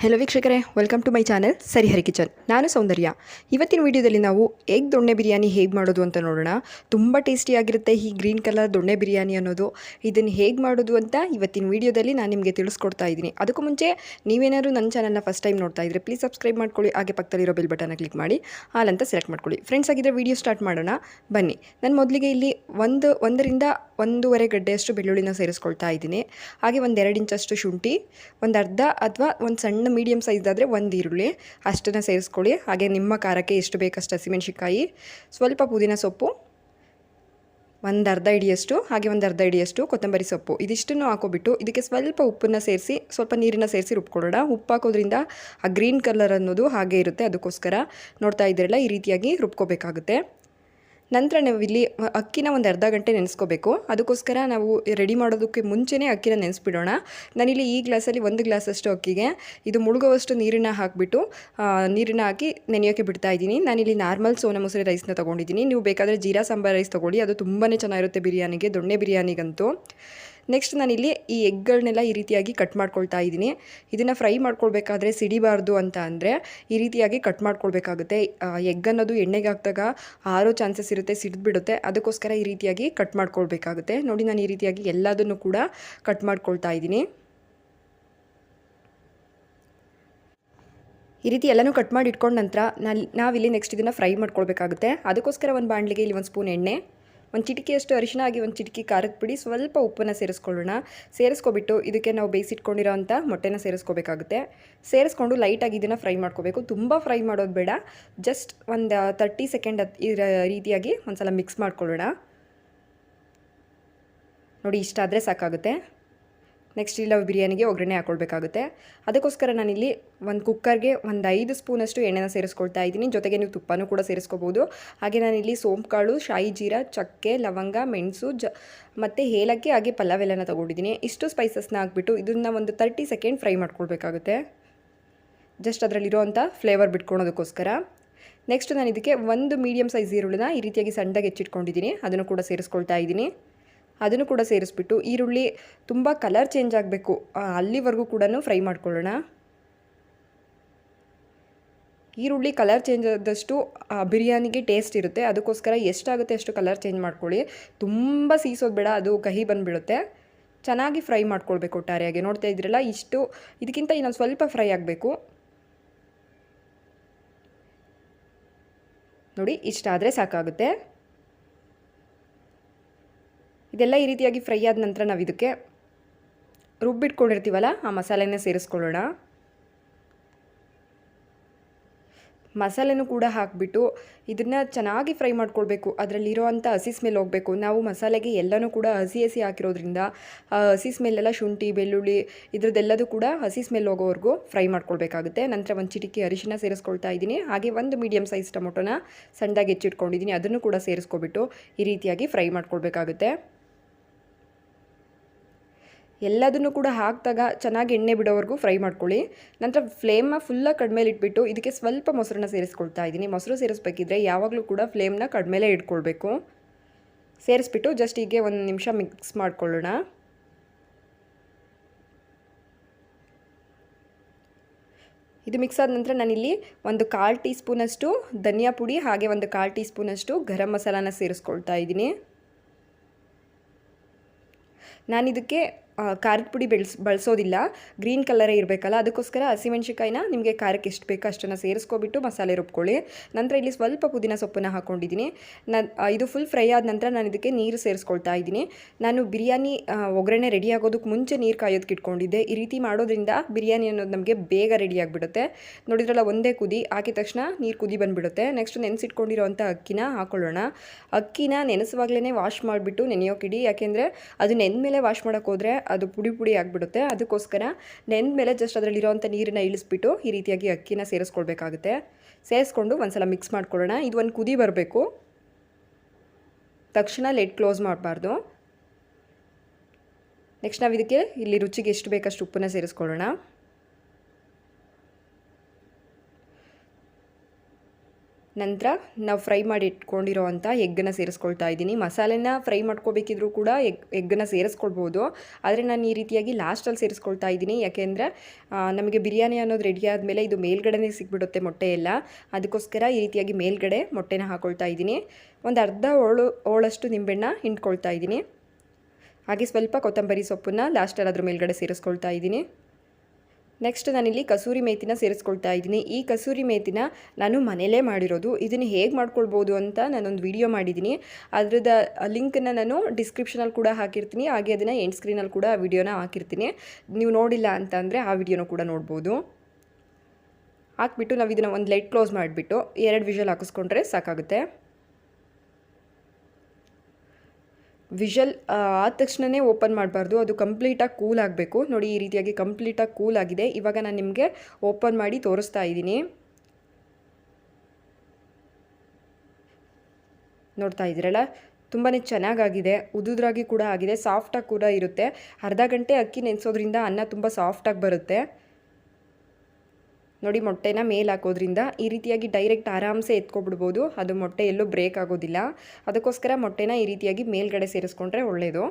Hello ವೀಕ್ಷಕರೇ, welcome to my channel Sarihari kitchen. ನಾನು ಸೌಂದರ್ಯ. ಇವತ್ತಿನ ವಿಡಿಯೋದಲ್ಲಿ ನಾವು ಎಗ್ ದೊಣ್ಣೆ ಬಿರಿಯಾನಿ ಹೇಗೆ ಮಾಡೋದು ಅಂತ ನೋಡೋಣ. ತುಂಬ ಟೇಸ್ಟಿಯಾಗಿರುತ್ತೆ ಈ ಗ್ರೀನ್ ಕಲರ್ ದೊಣ್ಣೆ ಬಿರಿಯಾನಿ ಅನ್ನೋದು. ಇದನ್ನು ಹೇಗೆ ಮಾಡೋದು ಅಂತ ಇವತ್ತಿನ ವಿಡಿಯೋದಲ್ಲಿ ನಾನು ನಿಮಗೆ ತಿಳಿಸ್ಕೊಡ್ತಾ ಇದ್ದೀನಿ. ಅದಕ್ಕೂ ಮುಂಚೆ ನೀವೇನಾದ್ರು ನನ್ನ ಚಾನಲ್ನ ಫಸ್ಟ್ ಟೈಮ್ ನೋಡ್ತಾ ಇದ್ದರೆ ಪ್ಲೀಸ್ ಸಬ್ಸ್ಕ್ರೈಬ್ ಮಾಡ್ಕೊಳ್ಳಿ. ಹಾಗೆ ಪಕ್ಕದಲ್ಲಿರೋ ಬೆಲ್ ಬಟನ್ನ ಕ್ಲಿಕ್ ಮಾಡಿ ಆಲ್ ಅಂತ ಸೆಲೆಕ್ಟ್ ಮಾಡ್ಕೊಳ್ಳಿ. ಫ್ರೆಂಡ್ಸ್, ಆಗಿದ್ದರೆ ವಿಡಿಯೋ ಸ್ಟಾರ್ಟ್ ಮಾಡೋಣ ಬನ್ನಿ. ನಾನು ಮೊದಲಿಗೆ ಇಲ್ಲಿ ಒಂದರಿಂದ 1.5 ಗಡ್ಡೆಯಷ್ಟು ಬೆಳ್ಳುಳ್ಳಿನ ಸೇರಿಸ್ಕೊಳ್ತಾ ಇದ್ದೀನಿ. ಹಾಗೆ 1-2 ಇಂಚಷ್ಟು ಶುಂಠಿ, ಒಂದು ಅರ್ಧ ಅಥವಾ ಒಂದು ಸಣ್ಣ ಮೀಡಿಯಮ್ ಸೈಜ್ದಾದರೆ 1 ಈರುಳ್ಳಿ ಅಷ್ಟನ್ನು ಸೇರಿಸ್ಕೊಳ್ಳಿ. ಹಾಗೆ ನಿಮ್ಮ ಖಾರಕ್ಕೆ ಎಷ್ಟು ಬೇಕಷ್ಟು ಹಸಿಮೆಣಸಿನ್ಕಾಯಿ, ಸ್ವಲ್ಪ ಪುದೀನ ಸೊಪ್ಪು, ಒಂದು ಅರ್ಧ ಹಿಡಿಯಷ್ಟು, ಹಾಗೆ ಒಂದು ಅರ್ಧ ಹಿಡಿಯಷ್ಟು ಕೊತ್ತಂಬರಿ ಸೊಪ್ಪು, ಇದಿಷ್ಟನ್ನು ಹಾಕೋಬಿಟ್ಟು ಇದಕ್ಕೆ ಸ್ವಲ್ಪ ಉಪ್ಪನ್ನು ಸೇರಿಸಿ ಸ್ವಲ್ಪ ನೀರನ್ನು ಸೇರಿಸಿ ರುಬ್ಕೊಳ್ಳೋಣ. ಉಪ್ಪು ಹಾಕೋದ್ರಿಂದ ಆ ಗ್ರೀನ್ ಕಲರ್ ಅನ್ನೋದು ಹಾಗೆ ಇರುತ್ತೆ. ಅದಕ್ಕೋಸ್ಕರ ನೋಡ್ತಾ ಇದ್ದೀರಲ್ಲ, ಈ ರೀತಿಯಾಗಿ ರುಬ್ಕೋಬೇಕಾಗುತ್ತೆ. ನಂತರ ನಾವು ಇಲ್ಲಿ ಅಕ್ಕಿನ ಒಂದು ಅರ್ಧ ಗಂಟೆ ನೆನೆಸ್ಕೋಬೇಕು. ಅದಕ್ಕೋಸ್ಕರ ನಾವು ರೆಡಿ ಮಾಡೋದಕ್ಕೆ ಮುಂಚೆನೇ ಅಕ್ಕಿನ ನೆನೆಸ್ಬಿಡೋಣ. ನಾನಿಲ್ಲಿ ಈ ಗ್ಲಾಸಲ್ಲಿ 1 ಗ್ಲಾಸಷ್ಟು ಅಕ್ಕಿಗೆ ಇದು ಮುಳುಗುವಷ್ಟು ನೀರನ್ನು ಹಾಕಿಬಿಟ್ಟು ನೀರನ್ನು ಹಾಕಿ ನೆನೆಯೋಕ್ಕೆ ಬಿಡ್ತಾ ಇದ್ದೀನಿ. ನಾನಿಲ್ಲಿ ನಾರ್ಮಲ್ ಸೋನಾ ಮಸೂರಿ ರೈಸ್ನ ತೊಗೊಂಡಿದ್ದೀನಿ. ನೀವು ಬೇಕಾದರೆ ಜೀರಾ ಸಾಂಬಾರ್ ರೈಸ್ ತೊಗೊಳ್ಳಿ, ಅದು ತುಂಬಾ ಚೆನ್ನಾಗಿರುತ್ತೆ ಬಿರಿಯಾನಿಗೆ, ದೊಣ್ಣೆ ಬಿರಿಯಾನಿಗಂತೂ. ನೆಕ್ಸ್ಟ್ ನಾನಿಲ್ಲಿ ಈ ಎಗ್ಗಳನ್ನೆಲ್ಲ ಈ ರೀತಿಯಾಗಿ ಕಟ್ ಮಾಡ್ಕೊಳ್ತಾ ಇದ್ದೀನಿ. ಇದನ್ನು ಫ್ರೈ ಮಾಡ್ಕೊಳ್ಬೇಕಾದ್ರೆ ಸಿಡಿಬಾರ್ದು ಅಂತ ಅಂದರೆ ಈ ರೀತಿಯಾಗಿ ಕಟ್ ಮಾಡ್ಕೊಳ್ಬೇಕಾಗುತ್ತೆ. ಎಗ್ ಅನ್ನೋದು ಎಣ್ಣೆಗೆ ಹಾಕಿದಾಗ ಆರೋ ಚಾನ್ಸಸ್ ಇರುತ್ತೆ, ಸಿಡಿದ್ಬಿಡುತ್ತೆ. ಅದಕ್ಕೋಸ್ಕರ ಈ ರೀತಿಯಾಗಿ ಕಟ್ ಮಾಡ್ಕೊಳ್ಬೇಕಾಗುತ್ತೆ. ನೋಡಿ, ನಾನು ಈ ರೀತಿಯಾಗಿ ಎಲ್ಲದನ್ನು ಕೂಡ ಕಟ್ ಮಾಡ್ಕೊಳ್ತಾ ಇದ್ದೀನಿ. ಈ ರೀತಿ ಎಲ್ಲನೂ ಕಟ್ ಮಾಡಿ ಇಟ್ಕೊಂಡ ನಂತರ ನಾವಿಲ್ಲಿ ನೆಕ್ಸ್ಟ್ ಇದನ್ನು ಫ್ರೈ ಮಾಡ್ಕೊಳ್ಬೇಕಾಗುತ್ತೆ. ಅದಕ್ಕೋಸ್ಕರ ಒಂದು ಬಾಣಲಿಗೆ ಇಲ್ಲಿ 1 ಸ್ಪೂನ್ ಎಣ್ಣೆ, 1 ಚಿಟಿಕೆಯಷ್ಟು ಅರಿಶಿನ, ಹಾಗೆ 1 ಚಿಟಿಕೆ ಖಾರದ ಪುಡಿ, ಸ್ವಲ್ಪ ಉಪ್ಪನ್ನು ಸೇರಿಸ್ಕೊಳ್ಳೋಣ. ಸೇರಿಸ್ಕೊಬಿಟ್ಟು ಇದಕ್ಕೆ ನಾವು ಬೇಯಿಸಿಟ್ಕೊಂಡಿರೋ ಅಂಥ ಮೊಟ್ಟೆನ ಸೇರಿಸ್ಕೋಬೇಕಾಗುತ್ತೆ. ಸೇರಿಸ್ಕೊಂಡು ಲೈಟಾಗಿ ಇದನ್ನು ಫ್ರೈ ಮಾಡ್ಕೋಬೇಕು. ತುಂಬ ಫ್ರೈ ಮಾಡೋದು ಬೇಡ, ಜಸ್ಟ್ ಒಂದು 30 ಸೆಕೆಂಡ್ ಈ ರೀತಿಯಾಗಿ ಒಂದು ಸಲ ಮಿಕ್ಸ್ ಮಾಡ್ಕೊಳ್ಳೋಣ. ನೋಡಿ, ಇಷ್ಟ ಆದರೆ ಸಾಕಾಗುತ್ತೆ. ನೆಕ್ಸ್ಟ್ ಇಲ್ಲಿ ನಾವು ಬಿರಿಯಾನಿಗೆ ಒಗ್ಗರಣೆ ಹಾಕ್ಕೊಳ್ಬೇಕಾಗುತ್ತೆ. ಅದಕ್ಕೋಸ್ಕರ ನಾನಿಲ್ಲಿ ಒಂದು ಕುಕ್ಕರ್ಗೆ 5 ಸ್ಪೂನಷ್ಟು ಎಣ್ಣೆನ ಸೇರಿಸ್ಕೊಳ್ತಾ ಇದ್ದೀನಿ. ಜೊತೆಗೆ ನೀವು ತುಪ್ಪನೂ ಕೂಡ ಸೇರಿಸ್ಕೋಬೋದು. ಹಾಗೆ ನಾನಿಲ್ಲಿ ಸೋಂಪುಕಾಳು, ಶಾಯಿ ಜೀರಾ, ಚಕ್ಕೆ, ಲವಂಗ, ಮೆಣಸು ಮತ್ತು ಏಲಕ್ಕಿ, ಹಾಗೆ ಪಲಾವ್ ಎಲೆನ ತೊಗೊಂಡಿದ್ದೀನಿ. ಇಷ್ಟು ಸ್ಪೈಸಸ್ನ ಹಾಕ್ಬಿಟ್ಟು ಇದನ್ನು ಒಂದು 30 ಸೆಕೆಂಡ್ ಫ್ರೈ ಮಾಡ್ಕೊಳ್ಬೇಕಾಗುತ್ತೆ, ಜಸ್ಟ್ ಅದರಲ್ಲಿರೋವಂಥ ಫ್ಲೇವರ್ ಬಿಟ್ಕೊಳೋದಕ್ಕೋಸ್ಕರ. ನೆಕ್ಸ್ಟ್ ನಾನು ಇದಕ್ಕೆ 1 ಮೀಡಿಯಮ್ ಸೈಜ್ ಈರುಳ್ಳಿನ ಈ ರೀತಿಯಾಗಿ ಸಣ್ಣದಾಗಿ ಹೆಚ್ಚಿಟ್ಕೊಂಡಿದ್ದೀನಿ, ಅದನ್ನು ಕೂಡ ಸೇರಿಸ್ಕೊಳ್ತಾ ಇದ್ದೀನಿ. ಅದನ್ನು ಕೂಡ ಸೇರಿಸ್ಬಿಟ್ಟು ಈರುಳ್ಳಿ ತುಂಬ ಕಲರ್ ಚೇಂಜ್ ಆಗಬೇಕು, ಅಲ್ಲಿವರೆಗೂ ಕೂಡ ಫ್ರೈ ಮಾಡ್ಕೊಳ್ಳೋಣ. ಈರುಳ್ಳಿ ಕಲರ್ ಚೇಂಜ್ ಆದಷ್ಟು ಬಿರಿಯಾನಿಗೆ ಟೇಸ್ಟ್ ಇರುತ್ತೆ. ಅದಕ್ಕೋಸ್ಕರ ಎಷ್ಟಾಗುತ್ತೆ ಅಷ್ಟು ಕಲರ್ ಚೇಂಜ್ ಮಾಡ್ಕೊಳ್ಳಿ. ತುಂಬ ಸೀಸೋದು ಬೇಡ, ಅದು ಕಹಿ ಬಂದುಬಿಡುತ್ತೆ. ಚೆನ್ನಾಗಿ ಫ್ರೈ ಮಾಡ್ಕೊಳ್ಬೇಕು ಒಟ್ಟಾರೆಯಾಗಿ. ನೋಡ್ತಾ ಇದ್ದೀರಲ್ಲ, ಇಷ್ಟು ಇದಕ್ಕಿಂತ ಇನ್ನೊಂದು ಸ್ವಲ್ಪ ಫ್ರೈ ಆಗಬೇಕು. ನೋಡಿ, ಇಷ್ಟಾದರೆ ಸಾಕಾಗುತ್ತೆ. ಇದೆಲ್ಲ ಈ ರೀತಿಯಾಗಿ ಫ್ರೈ ಆದ ನಂತರ ನಾವು ಇದಕ್ಕೆ ರುಬ್ಬಿಟ್ಕೊಂಡಿರ್ತೀವಲ್ಲ ಆ ಮಸಾಲೆನ ಸೇರಿಸ್ಕೊಳ್ಳೋಣ. ಮಸಾಲೆನೂ ಕೂಡ ಹಾಕಿಬಿಟ್ಟು ಇದನ್ನು ಚೆನ್ನಾಗಿ ಫ್ರೈ ಮಾಡ್ಕೊಳ್ಬೇಕು. ಅದರಲ್ಲಿರೋವಂಥ ಹಸಿ ಸ್ಮೆಲ್ ಹೋಗಬೇಕು. ನಾವು ಮಸಾಲೆಗೆ ಎಲ್ಲನೂ ಕೂಡ ಹಸಿ ಹಾಕಿರೋದ್ರಿಂದ ಹಸಿ ಸ್ಮೆಲ್ಲೆಲ್ಲ ಶುಂಠಿ, ಬೆಳ್ಳುಳ್ಳಿ ಇದ್ರದ್ದೆಲ್ಲದೂ ಕೂಡ ಹಸಿ ಸ್ಮೆಲ್ ಹೋಗೋವರೆಗೂ ಫ್ರೈ ಮಾಡ್ಕೊಳ್ಬೇಕಾಗುತ್ತೆ. ನಂತರ 1 ಚಿಟಿಕೆ ಅರಿಶಿನ ಸೇರಿಸ್ಕೊಳ್ತಾ ಇದ್ದೀನಿ. ಹಾಗೆ 1 ಮೀಡಿಯಮ್ ಸೈಜ್ ಟೊಮೊಟೊನ ಸಣ್ಣದಾಗಿ ಹೆಚ್ಚಿಟ್ಕೊಂಡಿದ್ದೀನಿ, ಅದನ್ನು ಕೂಡ ಸೇರಿಸ್ಕೊಬಿಟ್ಟು ಈ ರೀತಿಯಾಗಿ ಫ್ರೈ ಮಾಡ್ಕೊಳ್ಬೇಕಾಗುತ್ತೆ. ಎಲ್ಲದನ್ನು ಕೂಡ ಹಾಕಿದಾಗ ಚೆನ್ನಾಗಿ ಎಣ್ಣೆ ಬಿಡೋವರೆಗೂ ಫ್ರೈ ಮಾಡ್ಕೊಳ್ಳಿ. ನಂತರ ಫ್ಲೇಮ್ನ ಫುಲ್ಲಾಗಿ ಕಡಿಮೆಲಿ ಇಟ್ಬಿಟ್ಟು ಇದಕ್ಕೆ ಸ್ವಲ್ಪ ಮೊಸರನ್ನ ಸೇರಿಸ್ಕೊಳ್ತಾ ಇದ್ದೀನಿ. ಮೊಸರು ಸೇರಿಸ್ಬೇಕಿದ್ರೆ ಯಾವಾಗಲೂ ಕೂಡ ಫ್ಲೇಮ್ನ ಕಡಿಮೆಲೇ ಇಟ್ಕೊಳ್ಬೇಕು. ಸೇರಿಸ್ಬಿಟ್ಟು ಜಸ್ಟ್ ಹೀಗೆ 1 ನಿಮಿಷ ಮಿಕ್ಸ್ ಮಾಡ್ಕೊಳ್ಳೋಣ. ಇದು ಮಿಕ್ಸ್ ಆದ ನಂತರ ನಾನಿಲ್ಲಿ 1/4 ಟೀ ಸ್ಪೂನಷ್ಟು ಧನಿಯಾ ಪುಡಿ, ಹಾಗೆ 1/4 ಟೀ ಸ್ಪೂನಷ್ಟು ಗರಂ ಮಸಾಲಾನ ಸೇರಿಸ್ಕೊಳ್ತಾ ಇದ್ದೀನಿ. ನಾನಿದಕ್ಕೆ ಖಾರದ ಪುಡಿ ಬಳಸೋದಿಲ್ಲ, ಗ್ರೀನ್ ಕಲರೇ ಇರಬೇಕಲ್ಲ, ಅದಕ್ಕೋಸ್ಕರ ಹಸಿಮೆಣ್ಸಿಕಾಯಿನ ನಿಮಗೆ ಖಾರಕ್ಕೆ ಎಷ್ಟು ಬೇಕೋ ಅಷ್ಟನ್ನು ಸೇರಿಸ್ಕೊಬಿಟ್ಟು ಮಸಾಲೆ ರುಬ್ಕೊಳ್ಳಿ. ನಂತರ ಇಲ್ಲಿ ಸ್ವಲ್ಪ ಪುದೀನ ಸೊಪ್ಪನ್ನು ಹಾಕ್ಕೊಂಡಿದ್ದೀನಿ. ಇದು ಫುಲ್ ಫ್ರೈ ಆದ ನಂತರ ನಾನು ಇದಕ್ಕೆ ನೀರು ಸೇರಿಸ್ಕೊಳ್ತಾ ಇದ್ದೀನಿ. ನಾನು ಬಿರಿಯಾನಿ ಒಗ್ಗರಣೆ ರೆಡಿ ಆಗೋದಕ್ಕೆ ಮುಂಚೆ ನೀರು ಕಾಯೋದಕ್ಕೆ ಇಟ್ಕೊಂಡಿದ್ದೆ. ಈ ರೀತಿ ಮಾಡೋದ್ರಿಂದ ಬಿರಿಯಾನಿ ಅನ್ನೋದು ನಮಗೆ ಬೇಗ ರೆಡಿ ಆಗಿಬಿಡುತ್ತೆ. ನೋಡಿದ್ರಲ್ಲ, ಒಂದೇ ಕುದಿ ಹಾಕಿದ ತಕ್ಷಣ ನೀರು ಕುದಿ ಬಂದುಬಿಡುತ್ತೆ. ನೆಕ್ಸ್ಟ್ ನೆನೆಸಿಟ್ಕೊಂಡಿರೋವಂಥ ಅಕ್ಕಿನ ಹಾಕ್ಕೊಳ್ಳೋಣ. ಅಕ್ಕಿನ ನೆನೆಸುವಾಗಲೇ ವಾಶ್ ಮಾಡಿಬಿಟ್ಟು ನೆನೆಯೋಕಿಡಿ, ಯಾಕೆಂದರೆ ಅದು ನೆಂದ ಮೇಲೆ ವಾಶ್ ಮಾಡೋಕ್ಕೆ ಹೋದರೆ ಅದು ಪುಡಿ ಆಗಿಬಿಡುತ್ತೆ. ಅದಕ್ಕೋಸ್ಕರ ನೆಂದ ಮೇಲೆ ಜಸ್ಟ್ ಅದರಲ್ಲಿರೋವಂಥ ನೀರನ್ನು ಇಳಿಸ್ಬಿಟ್ಟು ಈ ರೀತಿಯಾಗಿ ಅಕ್ಕಿನ ಸೇರಿಸ್ಕೊಳ್ಬೇಕಾಗುತ್ತೆ. ಸೇರಿಸ್ಕೊಂಡು ಒಂದ್ಸಲ ಮಿಕ್ಸ್ ಮಾಡ್ಕೊಳ್ಳೋಣ. ಇದು ಒಂದು ಕುದಿ ಬರಬೇಕು, ತಕ್ಷಣ ಲೆಡ್ ಕ್ಲೋಸ್ ಮಾಡಬಾರ್ದು. ನೆಕ್ಸ್ಟ್ ನಾವು ಇದಕ್ಕೆ ಇಲ್ಲಿ ರುಚಿಗೆ ಎಷ್ಟು ಬೇಕಷ್ಟು ಉಪ್ಪನ್ನು ಸೇರಿಸ್ಕೊಳ್ಳೋಣ. ನಂತರ ನಾವು ಫ್ರೈ ಮಾಡಿ ಇಟ್ಕೊಂಡಿರೋ ಅಂಥ ಎಗ್ಗನ್ನು ಸೇರಿಸ್ಕೊಳ್ತಾ ಇದ್ದೀನಿ. ಮಸಾಲೆನ ಫ್ರೈ ಮಾಡ್ಕೋಬೇಕಿದ್ರೂ ಕೂಡ ಎಗ್ಗನ್ನು ಸೇರಿಸ್ಕೊಳ್ಬೋದು, ಆದರೆ ನಾನು ಈ ರೀತಿಯಾಗಿ ಲಾಸ್ಟಲ್ಲಿ ಸೇರಿಸ್ಕೊಳ್ತಾ ಇದ್ದೀನಿ. ಯಾಕೆಂದರೆ ನಮಗೆ ಬಿರಿಯಾನಿ ಅನ್ನೋದು ರೆಡಿ ಆದಮೇಲೆ ಇದು ಮೇಲ್ಗಡೆನೇ ಸಿಕ್ಬಿಡುತ್ತೆ ಮೊಟ್ಟೆ ಎಲ್ಲ, ಅದಕ್ಕೋಸ್ಕರ ಈ ರೀತಿಯಾಗಿ ಮೇಲ್ಗಡೆ ಮೊಟ್ಟೆನ ಹಾಕ್ಕೊಳ್ತಾ ಇದ್ದೀನಿ. ಒಂದು ಅರ್ಧ ಹೋಳಷ್ಟು ನಿಂಬೆಹಣ್ಣ ಹಿಂಡ್ಕೊಳ್ತಾ ಇದ್ದೀನಿ. ಹಾಗೆ ಸ್ವಲ್ಪ ಕೊತ್ತಂಬರಿ ಸೊಪ್ಪನ್ನು ಲಾಸ್ಟಲ್ಲಿ ಅದ್ರ ಮೇಲ್ಗಡೆ ಸೇರಿಸ್ಕೊಳ್ತಾ ಇದ್ದೀನಿ. ನೆಕ್ಸ್ಟ್ ನಾನಿಲ್ಲಿ ಕಸೂರಿ ಮೇಥಿನ ಸೇರಿಸ್ಕೊಳ್ತಾ ಇದ್ದೀನಿ. ಈ ಕಸೂರಿ ಮೇಥಿನ ನಾನು ಮನೆಯಲ್ಲೇ ಮಾಡಿರೋದು. ಇದನ್ನು ಹೇಗೆ ಮಾಡ್ಕೊಳ್ಬೋದು ಅಂತ ನಾನೊಂದು ವಿಡಿಯೋ ಮಾಡಿದ್ದೀನಿ. ಅದ್ರದ್ದು ಲಿಂಕನ್ನು ನಾನು ಡಿಸ್ಕ್ರಿಪ್ಷನಲ್ಲಿ ಕೂಡ ಹಾಕಿರ್ತೀನಿ, ಹಾಗೆ ಅದನ್ನು ಎಂಡ್ ಸ್ಕ್ರೀನಲ್ಲಿ ಕೂಡ ಆ ವಿಡಿಯೋನ ಹಾಕಿರ್ತೀನಿ. ನೀವು ನೋಡಿಲ್ಲ ಅಂತಂದರೆ ಆ ವಿಡಿಯೋನ ಕೂಡ ನೋಡ್ಬೋದು. ಹಾಕ್ಬಿಟ್ಟು ನಾವು ಇದನ್ನು ಒಂದು ಲೈಟ್ ಕ್ಲೋಸ್ ಮಾಡಿಬಿಟ್ಟು 2 ವಿಷಲ್ ಹಾಕಿಸ್ಕೊಂಡ್ರೆ ಸಾಕಾಗುತ್ತೆ. ವಿಷಲ್ ಆದ ತಕ್ಷಣವೇ ಓಪನ್ ಮಾಡಬಾರ್ದು, ಅದು ಕಂಪ್ಲೀಟಾಗಿ ಕೂಲ್ ಆಗಬೇಕು. ನೋಡಿ ಈ ರೀತಿಯಾಗಿ ಕಂಪ್ಲೀಟಾಗಿ ಕೂಲ್ ಆಗಿದೆ. ಇವಾಗ ನಾನು ನಿಮಗೆ ಓಪನ್ ಮಾಡಿ ತೋರಿಸ್ತಾ ಇದ್ದೀನಿ. ನೋಡ್ತಾ ಇದ್ದೀರಲ್ಲ, ತುಂಬಾ ಚೆನ್ನಾಗಾಗಿದೆ, ಉದುದ್ರಾಗಿ ಕೂಡ ಆಗಿದೆ, ಸಾಫ್ಟಾಗಿ ಕೂಡ ಇರುತ್ತೆ. ಅರ್ಧ ಗಂಟೆ ಅಕ್ಕಿ ನೆನೆಸೋದ್ರಿಂದ ಅನ್ನ ತುಂಬ ಸಾಫ್ಟಾಗಿ ಬರುತ್ತೆ. ನೋಡಿ ಮೊಟ್ಟೆನ ಮೇಲೆ ಹಾಕೋದ್ರಿಂದ ಈ ರೀತಿಯಾಗಿ ಡೈರೆಕ್ಟ್ ಆರಾಮ್ಸೆ ಎತ್ಕೊಬಿಡ್ಬೋದು, ಅದು ಮೊಟ್ಟೆ ಎಲ್ಲೂ ಬ್ರೇಕ್ ಆಗೋದಿಲ್ಲ. ಅದಕ್ಕೋಸ್ಕರ ಮೊಟ್ಟೆನ ಈ ರೀತಿಯಾಗಿ ಮೇಲ್ಗಡೆ ಸೇರಿಸ್ಕೊಂಡ್ರೆ ಒಳ್ಳೆಯದು.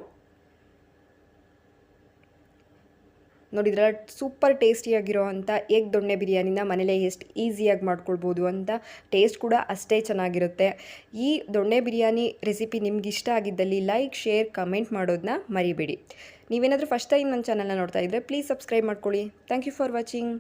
ನೋಡಿದ್ರಲ್ಲ, ಸೂಪರ್ ಟೇಸ್ಟಿಯಾಗಿರೋ ಅಂಥ ಎಗ್ ದೊಣ್ಣೆ ಬಿರಿಯಾನಿನ ಮನೇಲೇ ಎಷ್ಟು ಈಸಿಯಾಗಿ ಮಾಡ್ಕೊಳ್ಬೋದು ಅಂತ. ಟೇಸ್ಟ್ ಕೂಡ ಅಷ್ಟೇ ಚೆನ್ನಾಗಿರುತ್ತೆ. ಈ ದೊಣ್ಣೆ ಬಿರಿಯಾನಿ ರೆಸಿಪಿ ನಿಮ್ಗೆ ಇಷ್ಟ ಆಗಿದ್ದಲ್ಲಿ ಲೈಕ್, ಶೇರ್, ಕಮೆಂಟ್ ಮಾಡೋದನ್ನ ಮರಿಬೇಡಿ. ನೀವೇನಾದರೂ ಫಸ್ಟ್ ಟೈಮ್ ನನ್ನ ಚಾನಲ್ನ ನೋಡ್ತಾ ಇದ್ದರೆ ಪ್ಲೀಸ್ ಸಬ್ಸ್ಕ್ರೈಬ್ ಮಾಡ್ಕೊಳ್ಳಿ. Thank you for watching.